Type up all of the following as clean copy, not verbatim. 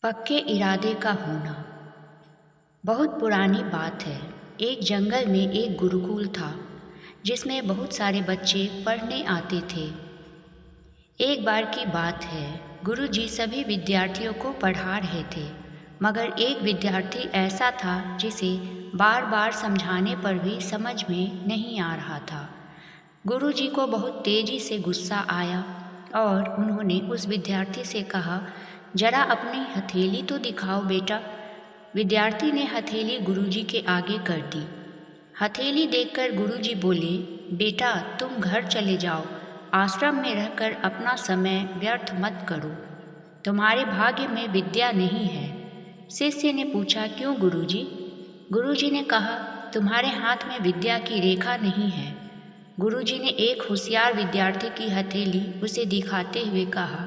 पक्के इरादे का होना। बहुत पुरानी बात है। एक जंगल में एक गुरुकुल था जिसमें बहुत सारे बच्चे पढ़ने आते थे। एक बार की बात है, गुरुजी सभी विद्यार्थियों को पढ़ा रहे थे, मगर एक विद्यार्थी ऐसा था जिसे बार बार समझाने पर भी समझ में नहीं आ रहा था। गुरुजी को बहुत तेजी से गुस्सा आया और उन्होंने उस विद्यार्थी से कहा, जरा अपनी हथेली तो दिखाओ बेटा। विद्यार्थी ने हथेली गुरुजी के आगे कर दी। हथेली देखकर गुरुजी बोले, बेटा तुम घर चले जाओ, आश्रम में रहकर अपना समय व्यर्थ मत करो। तुम्हारे भाग्य में विद्या नहीं है। शिष्य ने पूछा, क्यों गुरुजी? गुरुजी ने कहा, तुम्हारे हाथ में विद्या की रेखा नहीं है। गुरुजी ने एक होशियार विद्यार्थी की हथेली उसे दिखाते हुए कहा,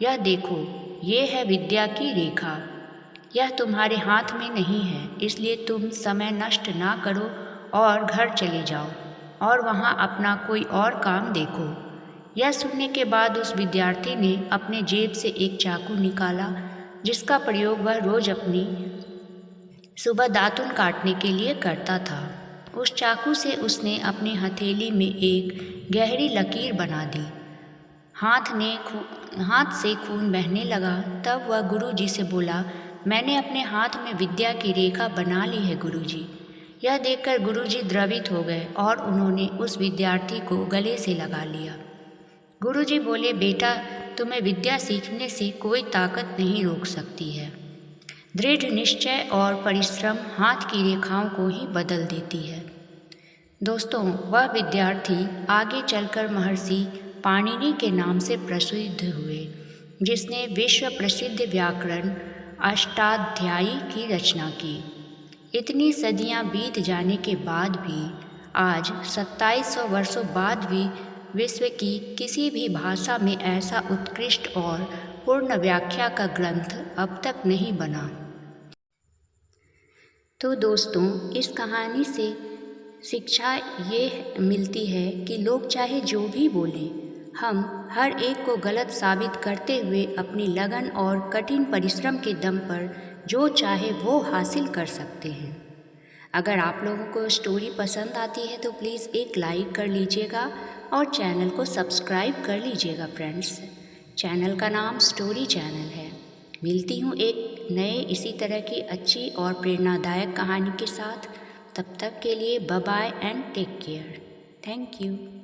यह देखो, ये है विद्या की रेखा। यह तुम्हारे हाथ में नहीं है, इसलिए तुम समय नष्ट ना करो और घर चले जाओ और वहाँ अपना कोई और काम देखो। यह सुनने के बाद उस विद्यार्थी ने अपने जेब से एक चाकू निकाला, जिसका प्रयोग वह रोज अपनी सुबह दातुन काटने के लिए करता था। उस चाकू से उसने अपनी हथेली में एक गहरी लकीर बना दी। हाथ से खून बहने लगा। तब वह गुरुजी से बोला, मैंने अपने हाथ में विद्या की रेखा बना ली है गुरुजी। यह देखकर गुरुजी द्रवित हो गए और उन्होंने उस विद्यार्थी को गले से लगा लिया। गुरुजी बोले, बेटा तुम्हें विद्या सीखने से कोई ताकत नहीं रोक सकती है। दृढ़ निश्चय और परिश्रम हाथ की रेखाओं को ही बदल देती है। दोस्तों, वह विद्यार्थी आगे चलकर महर्षि पाणिनि के नाम से प्रसिद्ध हुए, जिसने विश्व प्रसिद्ध व्याकरण अष्टाध्यायी की रचना की। इतनी सदियां बीत जाने के बाद भी आज 2700 वर्षों बाद भी विश्व की किसी भी भाषा में ऐसा उत्कृष्ट और पूर्ण व्याख्या का ग्रंथ अब तक नहीं बना। तो दोस्तों, इस कहानी से शिक्षा ये मिलती है कि लोग चाहे जो भी बोलें, हम हर एक को गलत साबित करते हुए अपनी लगन और कठिन परिश्रम के दम पर जो चाहे वो हासिल कर सकते हैं। अगर आप लोगों को स्टोरी पसंद आती है तो प्लीज़ एक लाइक कर लीजिएगा और चैनल को सब्सक्राइब कर लीजिएगा फ्रेंड्स। चैनल का नाम स्टोरी चैनल है। मिलती हूँ एक नए इसी तरह की अच्छी और प्रेरणादायक कहानी के साथ। तब तक के लिए bye bye and take care. Thank you.